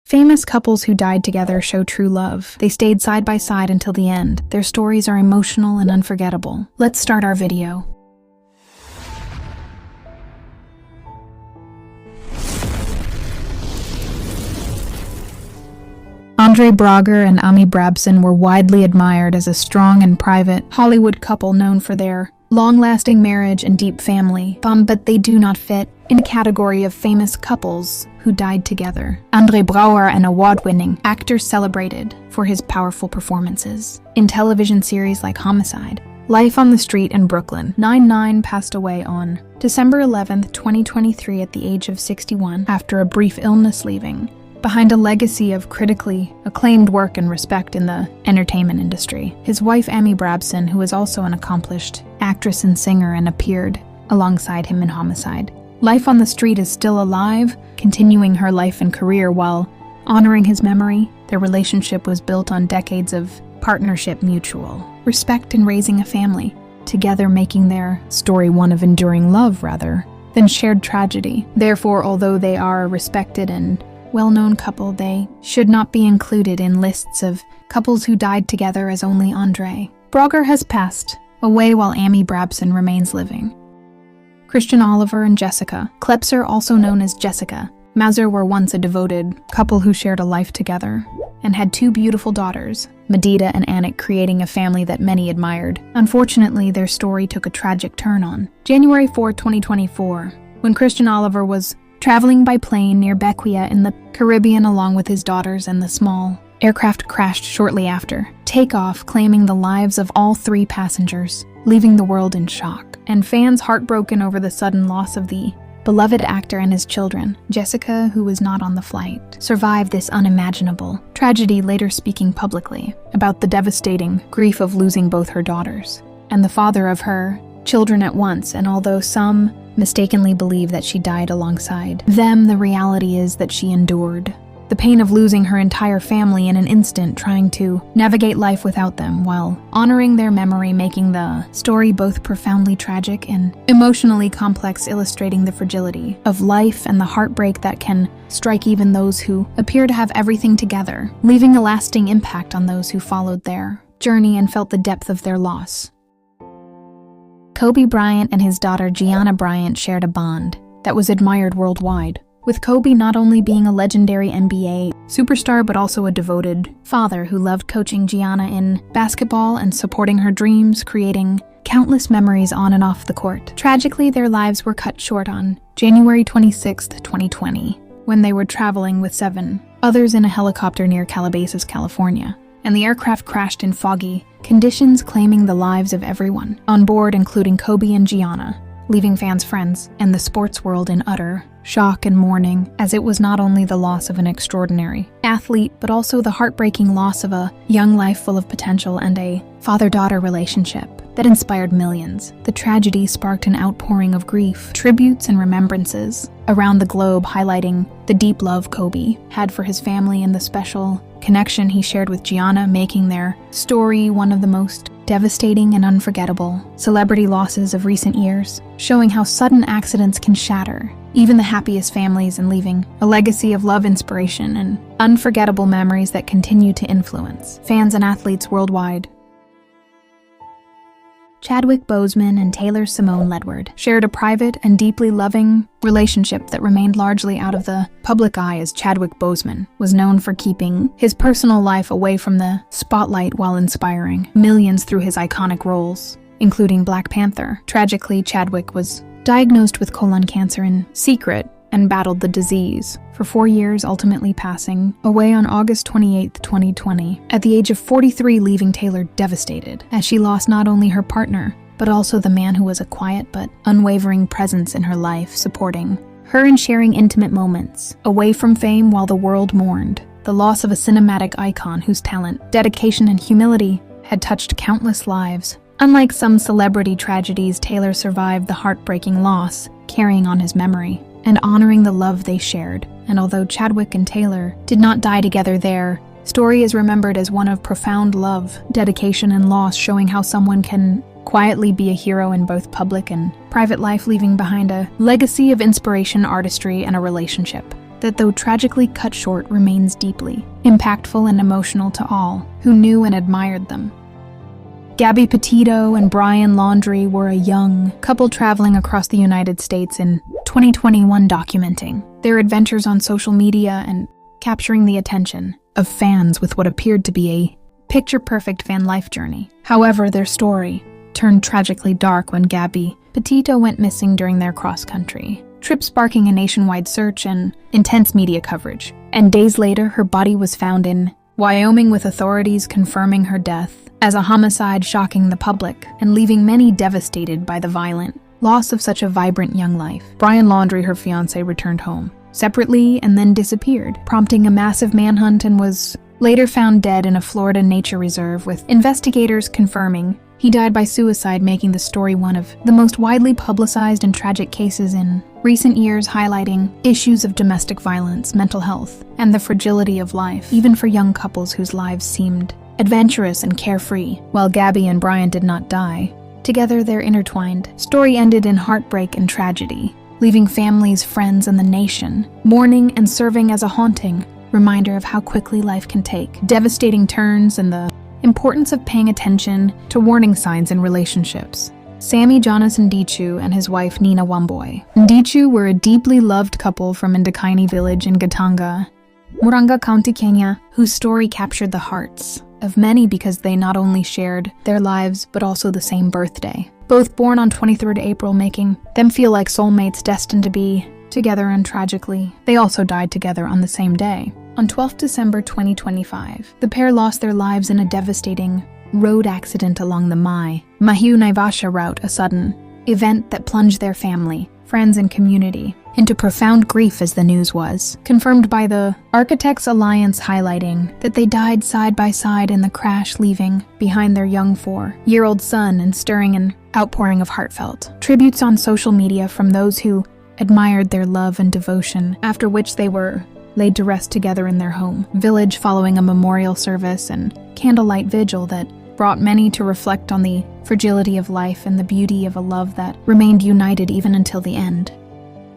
Famous couples who died together show true love. They stayed side by side until the end. Their stories are emotional and unforgettable. Let's start our video. Andre Braugher and Amy Brabson were widely admired as a strong and private Hollywood couple known for their long-lasting marriage and deep family bond, but they do not fit in a category of famous couples who died together. Andre Braugher, an award-winning actor celebrated for his powerful performances in television series like Homicide, Life on the Street, and Brooklyn Nine-Nine, passed away on December 11, 2023 at the age of 61 after a brief illness, leaving behind a legacy of critically acclaimed work and respect in the entertainment industry. His wife, Amy Brabson, who is also an accomplished actress and singer and appeared alongside him in Homicide, Life on the Street, is still alive, continuing her life and career while honoring his memory. Their relationship was built on decades of partnership, mutual respect, and raising a family, together making their story one of enduring love rather than shared tragedy. Therefore, although they are a respected and well-known couple, they should not be included in lists of couples who died together, as only Andre Braugher has passed away while Amy Brabson remains living. Christian Oliver and Jessica Klepser, also known as Jessica Mazur, were once a devoted couple who shared a life together and had two beautiful daughters, Medita and Anik, creating a family that many admired. Unfortunately, their story took a tragic turn on January 4, 2024, when Christian Oliver was traveling by plane near Bequia in the Caribbean along with his daughters, and the small aircraft crashed shortly after takeoff, claiming the lives of all three passengers, leaving the world in shock, and fans heartbroken over the sudden loss of the beloved actor and his children. Jessica, who was not on the flight, survived this unimaginable tragedy, later speaking publicly about the devastating grief of losing both her daughters and the father of her children at once. And although some mistakenly believe that she died alongside them, the reality is that she endured the pain of losing her entire family in an instant, trying to navigate life without them while honoring their memory, making the story both profoundly tragic and emotionally complex, illustrating the fragility of life and the heartbreak that can strike even those who appear to have everything together, leaving a lasting impact on those who followed their journey and felt the depth of their loss. Kobe Bryant and his daughter Gianna Bryant shared a bond that was admired worldwide, with Kobe not only being a legendary NBA superstar but also a devoted father who loved coaching Gianna in basketball and supporting her dreams, creating countless memories on and off the court. Tragically, their lives were cut short on January 26, 2020, when they were traveling with 7 others in a helicopter near Calabasas, California, and the aircraft crashed in foggy conditions, claiming the lives of everyone on board, including Kobe and Gianna, leaving fans, friends, and the sports world in utter shock and mourning, as it was not only the loss of an extraordinary athlete, but also the heartbreaking loss of a young life full of potential and a father-daughter relationship that inspired millions. The tragedy sparked an outpouring of grief, tributes, and remembrances around the globe, highlighting the deep love Kobe had for his family and the special connection he shared with Gianna, making their story one of the most devastating and unforgettable celebrity losses of recent years, showing how sudden accidents can shatter even the happiest families and leaving a legacy of love, inspiration, and unforgettable memories that continue to influence fans and athletes worldwide. Chadwick Boseman and Taylor Simone Ledward shared a private and deeply loving relationship that remained largely out of the public eye, as Chadwick Boseman was known for keeping his personal life away from the spotlight while inspiring millions through his iconic roles, including Black Panther. Tragically, Chadwick was diagnosed with colon cancer in secret and battled the disease for 4 years, ultimately passing away on August 28, 2020, at the age of 43, leaving Taylor devastated, as she lost not only her partner, but also the man who was a quiet but unwavering presence in her life, supporting her and sharing intimate moments away from fame while the world mourned the loss of a cinematic icon whose talent, dedication, and humility had touched countless lives. Unlike some celebrity tragedies, Taylor survived the heartbreaking loss, carrying on his memory and honoring the love they shared. And although Chadwick and Taylor did not die together, their story is remembered as one of profound love, dedication, and loss, showing how someone can quietly be a hero in both public and private life, leaving behind a legacy of inspiration, artistry, and a relationship that, though tragically cut short, remains deeply impactful and emotional to all who knew and admired them. Gabby Petito and Brian Laundrie were a young couple traveling across the United States in 2021, documenting their adventures on social media and capturing the attention of fans with what appeared to be a picture-perfect fan life journey. However, their story turned tragically dark when Gabby Petito went missing during their cross-country trip, sparking a nationwide search and intense media coverage. And days later, her body was found in Wyoming, with authorities confirming her death as a homicide, shocking the public and leaving many devastated by the violent loss of such a vibrant young life. Brian Laundrie, her fiancé, returned home separately and then disappeared, prompting a massive manhunt, and was later found dead in a Florida nature reserve, with investigators confirming he died by suicide, making the story one of the most widely publicized and tragic cases in recent years, highlighting issues of domestic violence, mental health, and the fragility of life, even for young couples whose lives seemed adventurous and carefree. While Gabby and Brian did not die, together their intertwined story ended in heartbreak and tragedy, leaving families, friends, and the nation mourning and serving as a haunting reminder of how quickly life can take devastating turns and the importance of paying attention to warning signs in relationships. Sammy Jonas Ndichu and his wife Nina Wamboy. Ndichu were a deeply loved couple from Ndakaini village in Gatanga, Murang'a County, Kenya, whose story captured the hearts of many because they not only shared their lives but also the same birthday. Both born on 23rd April, making them feel like soulmates destined to be together, and tragically, they also died together on the same day. On 12th December 2025, the pair lost their lives in a devastating road accident along the Mahiu-Naivasha route, a sudden event that plunged their family, friends, and community into profound grief, as the news was confirmed by the Architects Alliance, highlighting that they died side by side in the crash, leaving behind their young 4-year-old son, and stirring an outpouring of heartfelt tributes on social media from those who admired their love and devotion, after which they were laid to rest together in their home village following a memorial service and candlelight vigil that brought many to reflect on the fragility of life and the beauty of a love that remained united even until the end.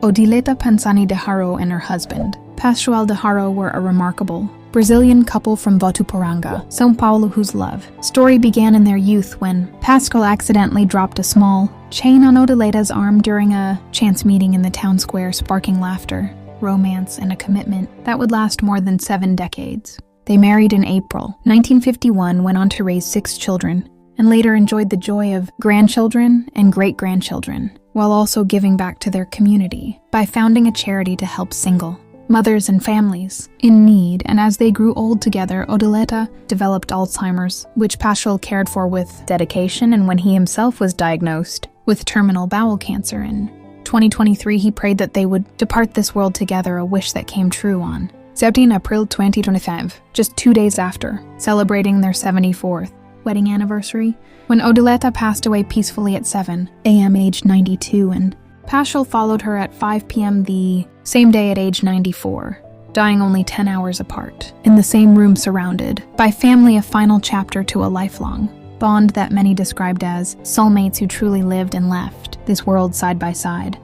Odileta Pansani de Haro and her husband, Pascual de Haro, were a remarkable Brazilian couple from Votuporanga, São Paulo, whose love story began in their youth when Pascual accidentally dropped a small chain on Odileta's arm during a chance meeting in the town square, sparking laughter, romance, and a commitment that would last more than 7 decades. They married in April 1951, went on to raise 6 children, and later enjoyed the joy of grandchildren and great-grandchildren, while also giving back to their community by founding a charity to help single mothers and families in need. And as they grew old together, Odileta developed Alzheimer's, which Pascual cared for with dedication, and when he himself was diagnosed with terminal bowel cancer in 2023, he prayed that they would depart this world together, a wish that came true on 17 April 2025, just 2 days after celebrating their 74th wedding anniversary, when Odileta passed away peacefully at 7 a.m. aged 92, and Pascual followed her at 5 p.m. the same day at age 94, dying only 10 hours apart, in the same room surrounded by family, a final chapter to a lifelong bond that many described as soulmates who truly lived and left this world side by side.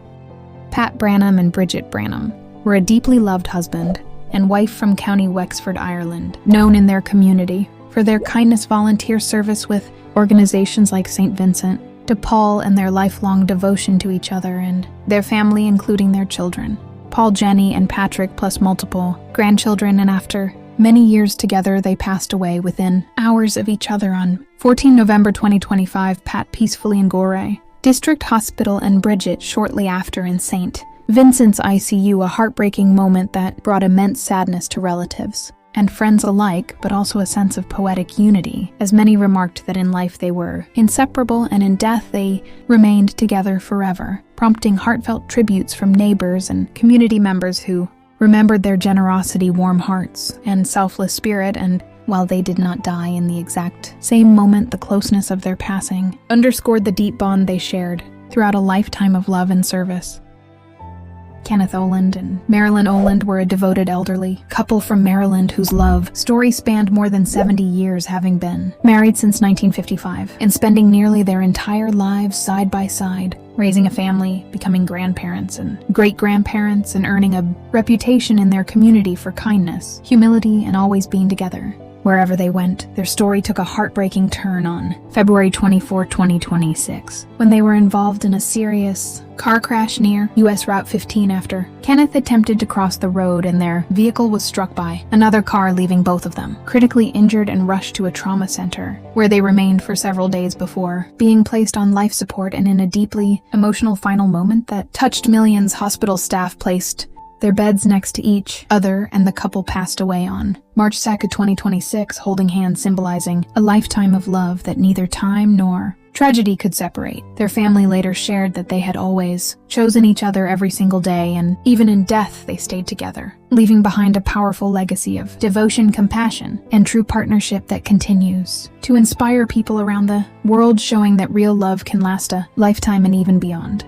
Pat Branham and Bridget Branham were a deeply loved husband and wife from County Wexford, Ireland, known in their community for their kindness, volunteer service with organizations like St. Vincent de Paul, and their lifelong devotion to each other and their family, including their children, Paul, Jenny, and Patrick, plus multiple grandchildren. And after many years together, they passed away within hours of each other on 14 November 2025, Pat peacefully in Gore District Hospital, and Bridget shortly after in St. Vincent's ICU, a heartbreaking moment that brought immense sadness to relatives and friends alike, but also a sense of poetic unity, as many remarked that in life they were inseparable and in death they remained together forever, prompting heartfelt tributes from neighbors and community members who remembered their generosity, warm hearts, and selfless spirit. And while they did not die in the exact same moment, the closeness of their passing underscored the deep bond they shared throughout a lifetime of love and service. Kenneth Oland and Marilyn Oland were a devoted elderly couple from Maryland whose love story spanned more than 70 years, having been married since 1955 and spending nearly their entire lives side by side. raising a family, becoming grandparents and great-grandparents, and earning a reputation in their community for kindness, humility, and always being together. Wherever they went, their story took a heartbreaking turn on February 24, 2026, when they were involved in a serious car crash near US Route 15 after Kenneth attempted to cross the road and their vehicle was struck by another car, leaving both of them critically injured and rushed to a trauma center, where they remained for several days before being placed on life support. And in a deeply emotional final moment that touched millions, hospital staff placed their beds next to each other, and the couple passed away on March 2, 2026, holding hands, symbolizing a lifetime of love that neither time nor tragedy could separate. Their family later shared that they had always chosen each other every single day, and even in death they stayed together, leaving behind a powerful legacy of devotion, compassion, and true partnership that continues to inspire people around the world, showing that real love can last a lifetime and even beyond.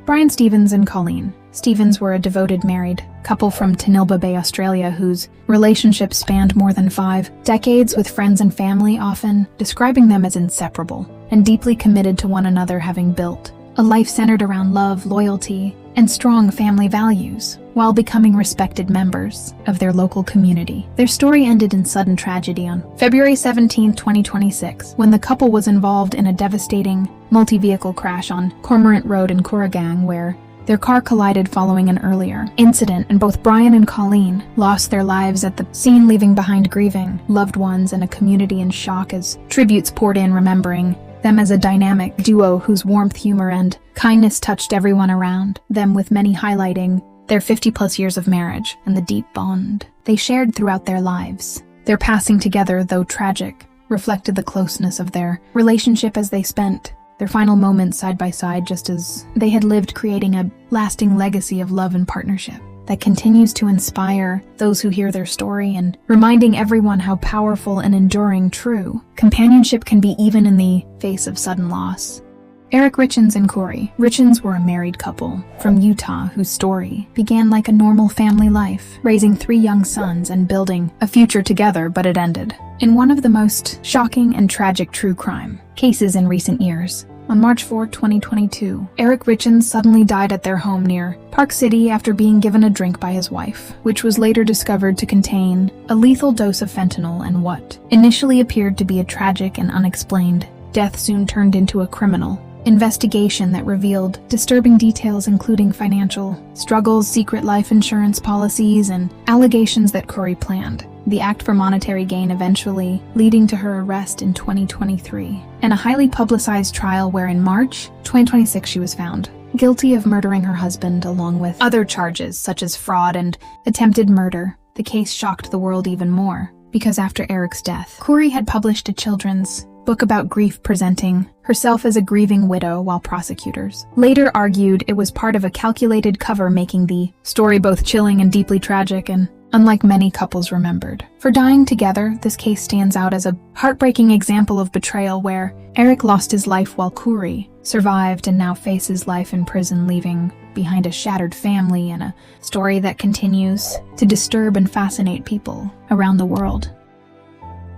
Brian Stevens and Colleen Stevens were a devoted married couple from Tanilba Bay, Australia, whose relationship spanned more than 5 decades, with friends and family often describing them as inseparable and deeply committed to one another, having built a life centered around love, loyalty, and strong family values, while becoming respected members of their local community. Their story ended in sudden tragedy on February 17, 2026, when the couple was involved in a devastating multi-vehicle crash on Cormorant Road in Kooragang, where their car collided following an earlier incident, and both Brian and Colleen lost their lives at the scene, leaving behind grieving loved ones and a community in shock as tributes poured in, remembering them as a dynamic duo whose warmth, humor, and kindness touched everyone around them, with many highlighting their 50-plus years of marriage and the deep bond they shared throughout their lives. Their passing together, though tragic, reflected the closeness of their relationship as they spent their final moments side by side, just as they had lived, creating a lasting legacy of love and partnership that continues to inspire those who hear their story, and reminding everyone how powerful and enduring true companionship can be, even in the face of sudden loss. Eric Richins and Corey Richins were a married couple from Utah whose story began like a normal family life, raising 3 young sons and building a future together, but it ended in one of the most shocking and tragic true crime cases in recent years. On March 4, 2022, Eric Richins suddenly died at their home near Park City after being given a drink by his wife, which was later discovered to contain a lethal dose of fentanyl, and what initially appeared to be a tragic and unexplained death soon turned into a criminal investigation that revealed disturbing details, including financial struggles, secret life insurance policies, and allegations that Corey planned the act for monetary gain, eventually leading to her arrest in 2023, and a highly publicized trial where in March 2026 she was found guilty of murdering her husband, along with other charges such as fraud and attempted murder. The case shocked the world even more because after Eric's death, Corey had published a children's book about grief, presenting herself as a grieving widow, while prosecutors later argued it was part of a calculated cover, making the story both chilling and deeply tragic, and unlike many couples remembered for dying together, this case stands out as a heartbreaking example of betrayal, where Eric lost his life while Corey survived and now faces life in prison, leaving behind a shattered family and a story that continues to disturb and fascinate people around the world.